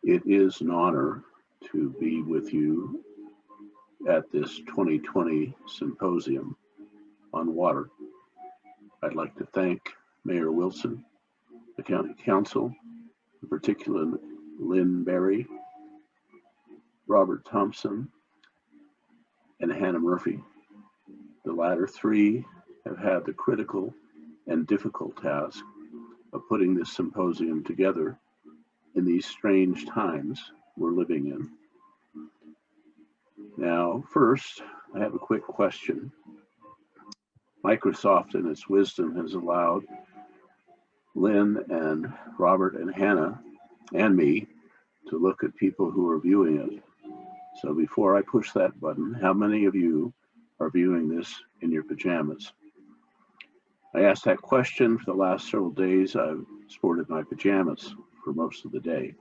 It is an honor to be with you at this 2020 symposium on water. I'd like to thank Mayor Wilson, the County Council, in particular Lynn Berry, Robert Thompson, and Hannah Murphy. The latter three have had the critical and difficult task of putting this symposium together in these strange times we're living in. Now, first, I have a quick question. Microsoft, in its wisdom, has allowed Lynn and Robert and Hannah and me to look at people who are viewing it. So before I push that button, how many of you are viewing this in your pajamas? I asked that question for the last several days. I've sported my pajamas for most of the day.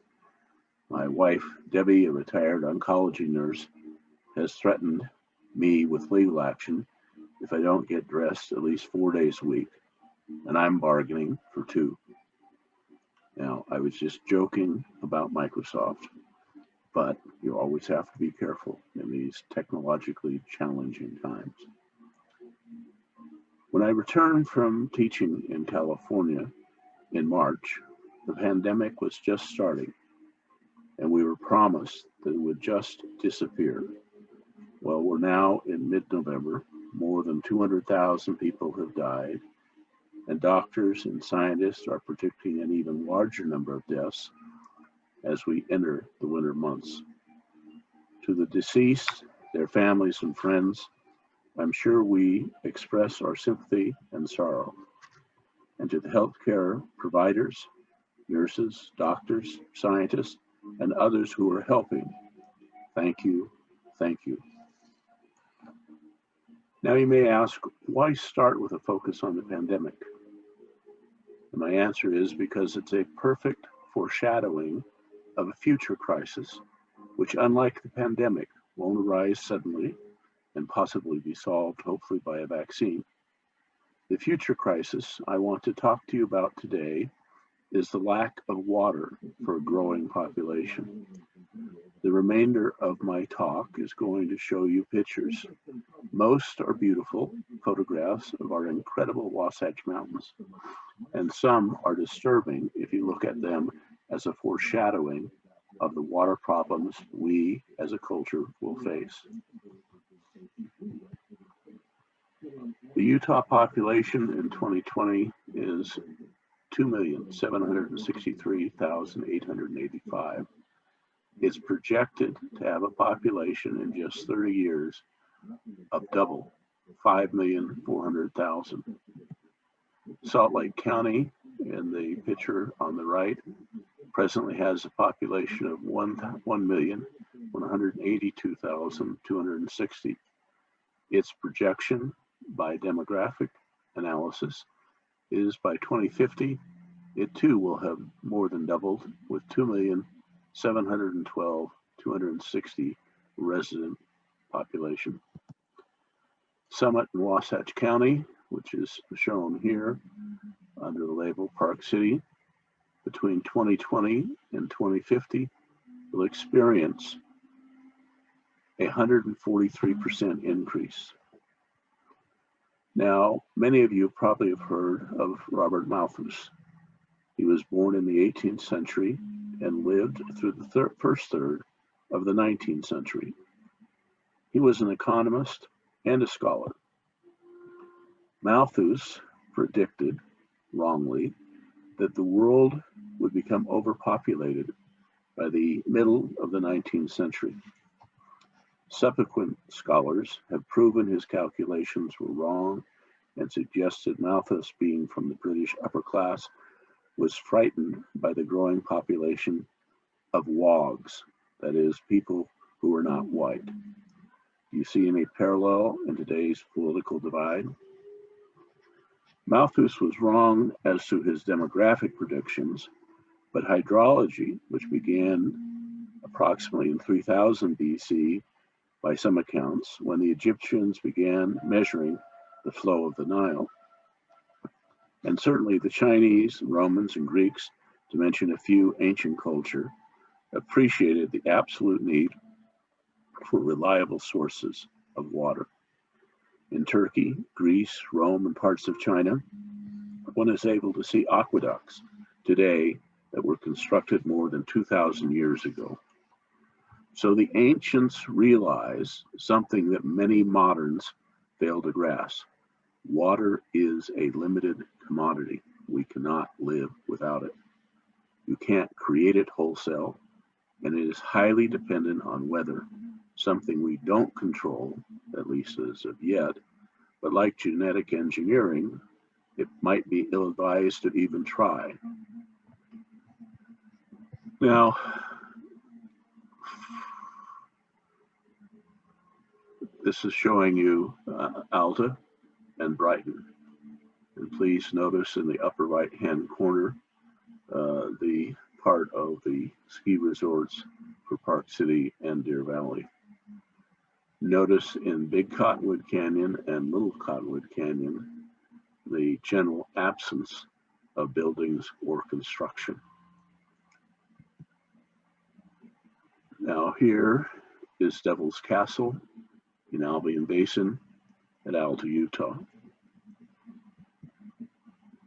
My wife, Debbie, a retired oncology nurse, has threatened me with legal action if I don't get dressed at least 4 days a week, and I'm bargaining for 2. Now, I was just joking about Microsoft, but you always have to be careful in these technologically challenging times. When I returned from teaching in California in March, the pandemic was just starting, and we were promised that it would just disappear. Well, we're now in mid-November. More than 200,000 people have died, and doctors and scientists are predicting an even larger number of deaths as we enter the winter months. To the deceased, their families and friends, I'm sure we express our sympathy and sorrow. And to the healthcare providers, nurses, doctors, scientists, and others who are helping, thank you, thank you. Now you may ask, why start with a focus on the pandemic? And my answer is because it's a perfect foreshadowing of a future crisis, which, unlike the pandemic, won't arise suddenly and possibly be solved, hopefully, by a vaccine. The future crisis I want to talk to you about today is the lack of water for a growing population. The remainder of my talk is going to show you pictures. Most are beautiful photographs of our incredible Wasatch Mountains, and some are disturbing if you look at them as a foreshadowing of the water problems we as a culture will face. The Utah population in 2020 is 2,763,885. It's projected to have a population in just 30 years of double, 5,400,000. Salt Lake County, in the picture on the right, presently has a population of 1,182,260. Its projection by demographic analysis is by 2050, it too will have more than doubled with 2,712,260 resident population. Summit in Wasatch County, which is shown here under the label Park City, between 2020 and 2050 will experience a 143% increase. Now, many of you probably have heard of Robert Malthus. He was born in the 18th century and lived through the first third of the 19th century. He was an economist and a scholar. Malthus predicted, wrongly, that the world would become overpopulated by the middle of the 19th century. Subsequent scholars have proven his calculations were wrong and suggested Malthus, being from the British upper class, was frightened by the growing population of wogs, that is, people who are not white. Do you see any parallel in today's political divide? Malthus was wrong as to his demographic predictions, but hydrology, which began approximately in 3000 BC by some accounts, when the Egyptians began measuring the flow of the Nile, and certainly the Chinese, Romans, and Greeks, to mention a few ancient culture, appreciated the absolute need for reliable sources of water. In Turkey, Greece, Rome, and parts of China, one is able to see aqueducts today that were constructed more than 2,000 years ago. So the ancients realized something that many moderns fail to grasp. Water is a limited commodity. We cannot live without it. You can't create it wholesale, and it is highly dependent on weather, something we don't control, at least as of yet, but like genetic engineering, it might be ill-advised to even try. Now, this is showing you Alta and Brighton. And please notice in the upper right-hand corner, the part of the ski resorts for Park City and Deer Valley. Notice in Big Cottonwood Canyon and Little Cottonwood Canyon, the general absence of buildings or construction. Now here is Devil's Castle in Albion Basin at Alta, Utah.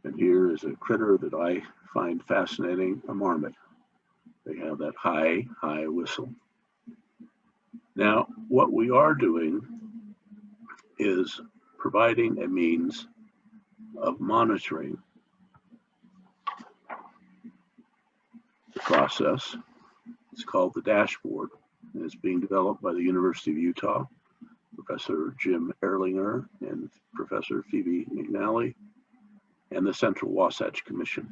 And here is a critter that I find fascinating, a marmot. They have that high whistle. Now, what we are doing is providing a means of monitoring the process. It's called the dashboard, and it's being developed by the University of Utah, Professor Jim Erlinger and Professor Phoebe McNally, and the Central Wasatch Commission.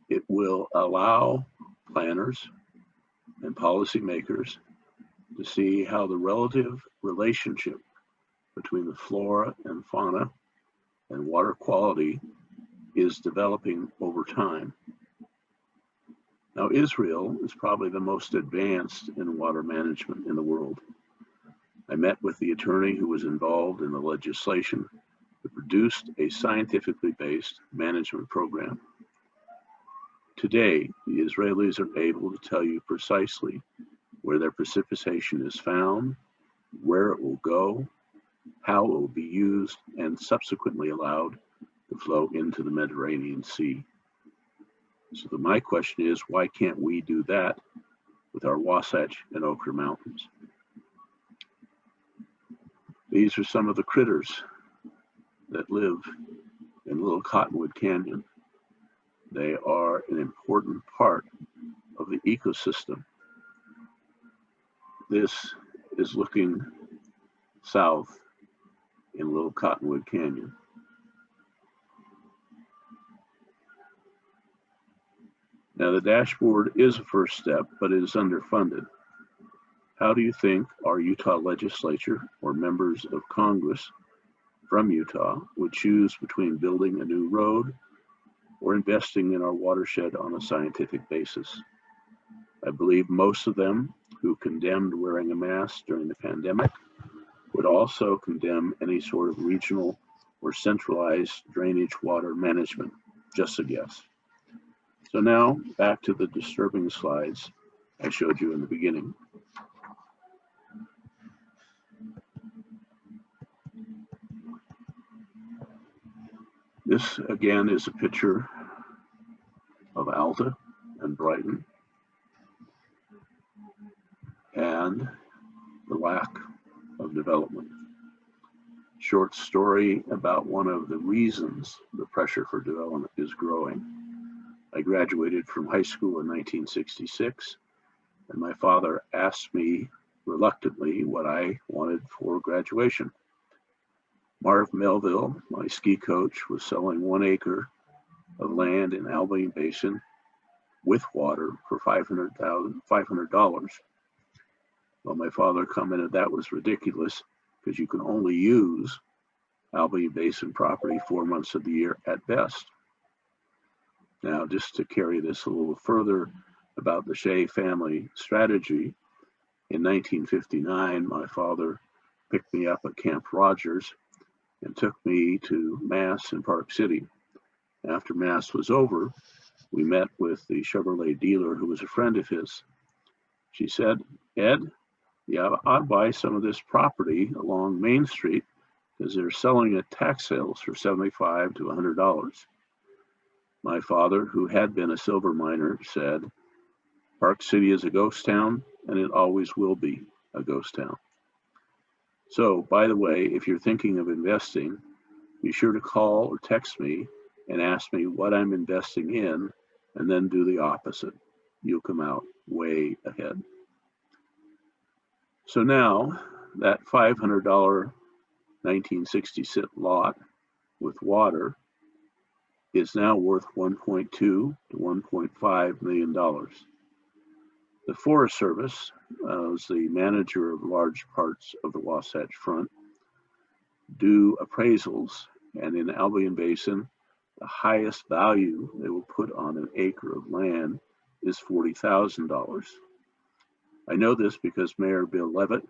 It will allow planners and policymakers to see how the relative relationship between the flora and fauna and water quality is developing over time. Now, Israel is probably the most advanced in water management in the world. I met with the attorney who was involved in the legislation that produced a scientifically based management program. Today, the Israelis are able to tell you precisely where their precipitation is found, where it will go, how it will be used, and subsequently allowed to flow into the Mediterranean Sea. So my question is, why can't we do that with our Wasatch and Ochre Mountains? These are some of the critters that live in Little Cottonwood Canyon. They are an important part of the ecosystem. This is looking south in Little Cottonwood Canyon. Now, the dashboard is a first step, but it is underfunded. How do you think our Utah legislature or members of Congress from Utah would choose between building a new road or investing in our watershed on a scientific basis? I believe most of them who condemned wearing a mask during the pandemic would also condemn any sort of regional or centralized drainage water management. Just a guess. So now back to the disturbing slides I showed you in the beginning. This again is a picture of Alta and Brighton and the lack of development. Short story about one of the reasons the pressure for development is growing. I graduated from high school in 1966, and my father asked me reluctantly what I wanted for graduation. Marv Melville, my ski coach, was selling 1 acre of land in Albion Basin with water for $500. Well, my father commented that was ridiculous because you can only use Albion Basin property 4 months of the year at best. Now, just to carry this a little further about the Shea family strategy, in 1959, my father picked me up at Camp Rogers and took me to Mass in Park City. After Mass was over, we met with the Chevrolet dealer who was a friend of his. She said, "Ed, yeah, I'd buy some of this property along Main Street because they're selling at tax sales for $75 to $100. My father, who had been a silver miner, said, "Park City is a ghost town, and it always will be a ghost town." So, by the way, if you're thinking of investing, be sure to call or text me and ask me what I'm investing in, and then do the opposite. You'll come out way ahead. So now, that $500 1960 lot with water is now worth $1.2 to $1.5 million. The Forest Service, as the manager of large parts of the Wasatch Front, do appraisals, and in Albion Basin, the highest value they will put on an acre of land is $40,000. I know this because Mayor Bill Levitt,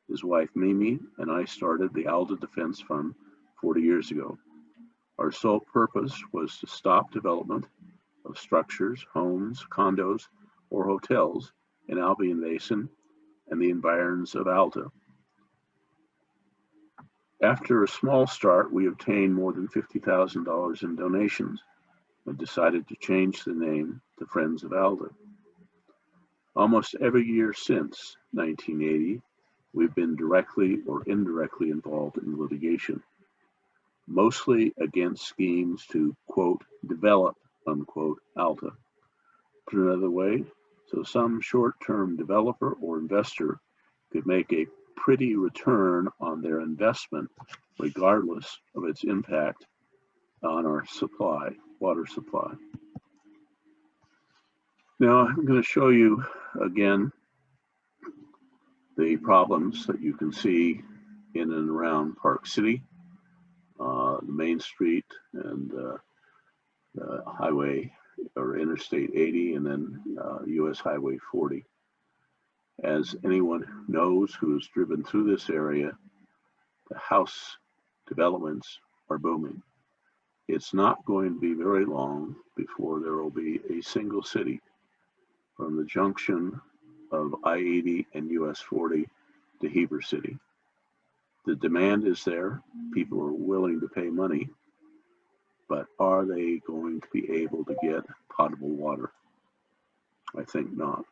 his wife Mimi, and I started the Alta Defense Fund 40 years ago. Our sole purpose was to stop development of structures, homes, condos, or hotels in Albion Basin and the environs of Alta. After a small start, we obtained more than $50,000 in donations and decided to change the name to Friends of Alta. Almost every year since 1980, we've been directly or indirectly involved in litigation, mostly against schemes to, quote, develop, unquote, Alta. Put another way, so some short-term developer or investor could make a pretty return on their investment, regardless of its impact on our supply, water supply. Now, I'm going to show you again the problems that you can see in and around Park City, the Main Street and the highway or Interstate 80, and then US Highway 40. As anyone knows who has driven through this area, the house developments are booming. It's not going to be very long before there will be a single city from the junction of I-80 and US 40 to Heber City. The demand is there. People are willing to pay money, but are they going to be able to get potable water? I think not.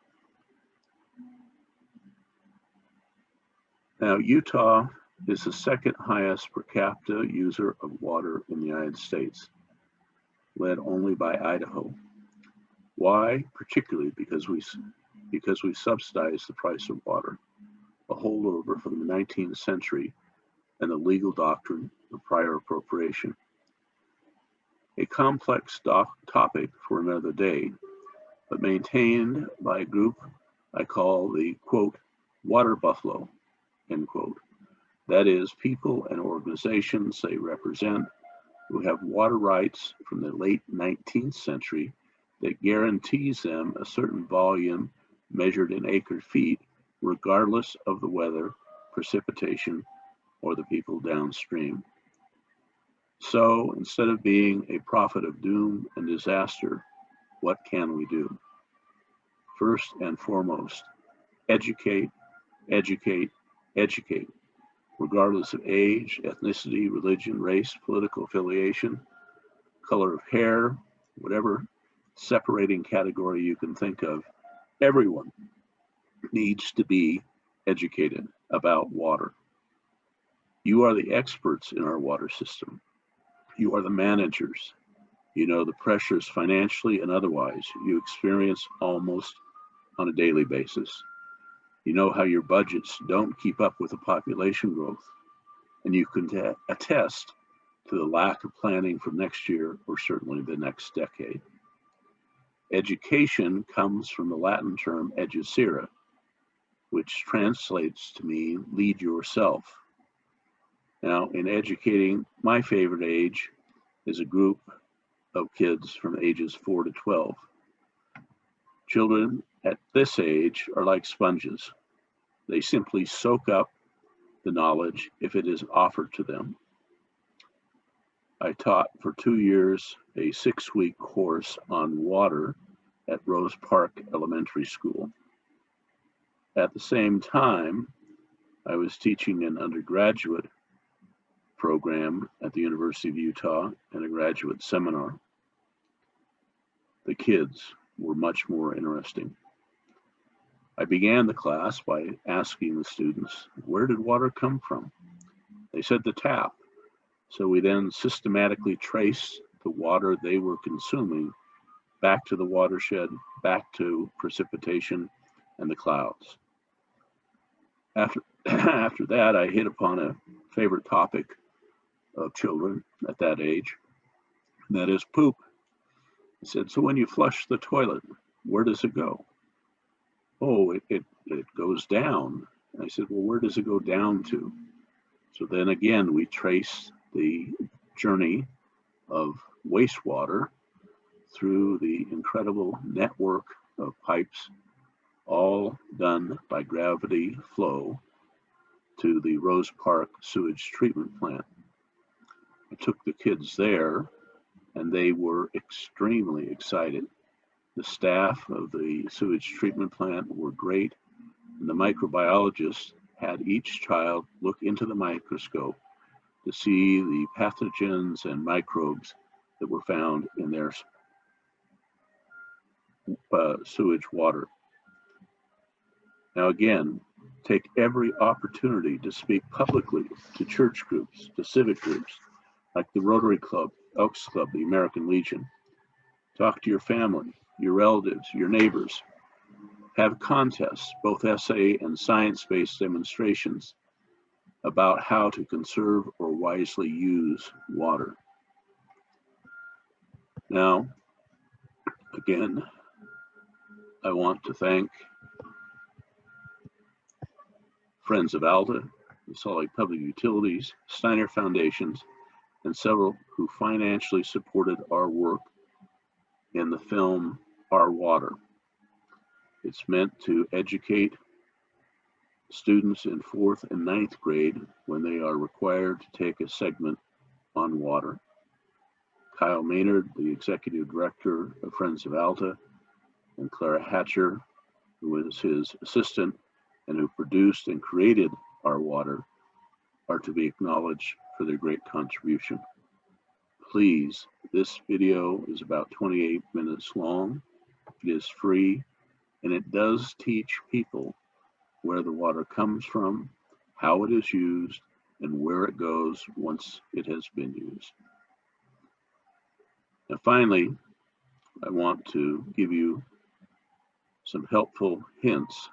Now, Utah is the second highest per capita user of water in the United States, led only by Idaho. Why? Particularly because we subsidize the price of water, a holdover from the 19th century and the legal doctrine of prior appropriation. A complex topic for another day, but maintained by a group I call the, quote, water buffalo, end quote. That is, people and organizations they represent who have water rights from the late 19th century that guarantees them a certain volume measured in acre feet, regardless of the weather, precipitation, or the people downstream. So instead of being a prophet of doom and disaster, what can we do? First and foremost, educate, educate, educate, regardless of age, ethnicity, religion, race, political affiliation, color of hair, whatever separating category you can think of. Everyone needs to be educated about water. You are the experts in our water system. You are the managers. You know the pressures financially and otherwise you experience almost on a daily basis. You know how your budgets don't keep up with the population growth, and you can attest to the lack of planning for next year or certainly the next decade. Education comes from the Latin term educere, which translates to mean lead yourself. Now, in educating, my favorite age is a group of kids from ages 4 to 12. Children at this age are like sponges. They simply soak up the knowledge if it is offered to them. I taught for 2 years a 6-week course on water at Rose Park Elementary School. At the same time, I was teaching an undergraduate program at the University of Utah and a graduate seminar. The kids were much more interesting. I began the class by asking the students, where did water come from? They said the tap. So we then systematically traced the water they were consuming back to the watershed, back to precipitation and the clouds. After that, I hit upon a favorite topic of children at that age, and that is poop. I said, so when you flush the toilet, where does it go? Oh, it goes down. And I said, well, where does it go down to? So then again, we traced the journey of wastewater through the incredible network of pipes, all done by gravity flow, to the Rose Park sewage treatment plant. I took the kids there, and they were extremely excited. The staff of the sewage treatment plant were great, and the microbiologists had each child look into the microscope to see the pathogens and microbes that were found in their sewage water. Now again, take every opportunity to speak publicly to church groups, to civic groups, like the Rotary Club, Elks Club, the American Legion. Talk to your family, your relatives, your neighbors. Have contests, both essay and science-based demonstrations about how to conserve or wisely use water. Now, again, I want to thank Friends of Alta, the Salt Lake Public Utilities, Steiner Foundations, and several who financially supported our work in the film Our Water. It's meant to educate students in 4th and 9th grade when they are required to take a segment on water. Kyle Maynard, the executive director of Friends of Alta, and Clara Hatcher, who was his assistant and who produced and created Our Water, are to be acknowledged for their great contribution. Please, this video is about 28 minutes long. It is free, and it does teach people where the water comes from, how it is used, and where it goes once it has been used. Now finally, I want to give you some helpful hints,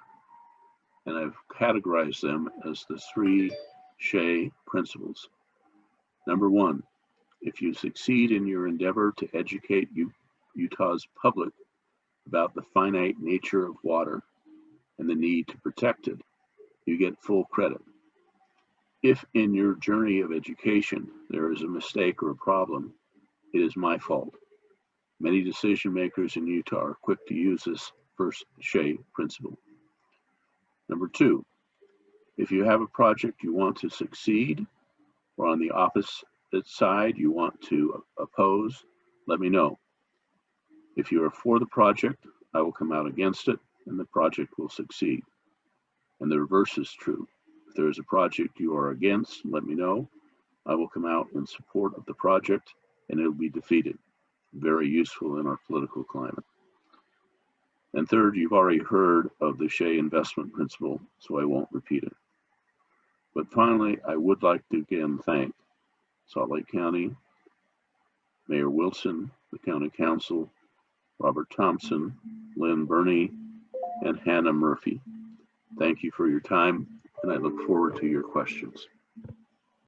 and I've categorized them as the 3 Shea Principles. Number 1, if you succeed in your endeavor to educate Utah's public about the finite nature of water and the need to protect it, you get full credit. If in your journey of education there is a mistake or a problem, it is my fault. Many decision makers in Utah are quick to use this first Shea Principle. Number 2, if you have a project you want to succeed, or on the opposite side you want to oppose, let me know. If you are for the project, I will come out against it, and the project will succeed. And the reverse is true. If there is a project you are against, let me know. I will come out in support of the project, and it will be defeated. Very useful in our political climate. And third, you've already heard of the Shea investment principle, so I won't repeat it. But finally, I would like to again thank Salt Lake County, Mayor Wilson, the County Council, Robert Thompson, Lynn Burney, and Hannah Murphy. Thank you for your time, and I look forward to your questions.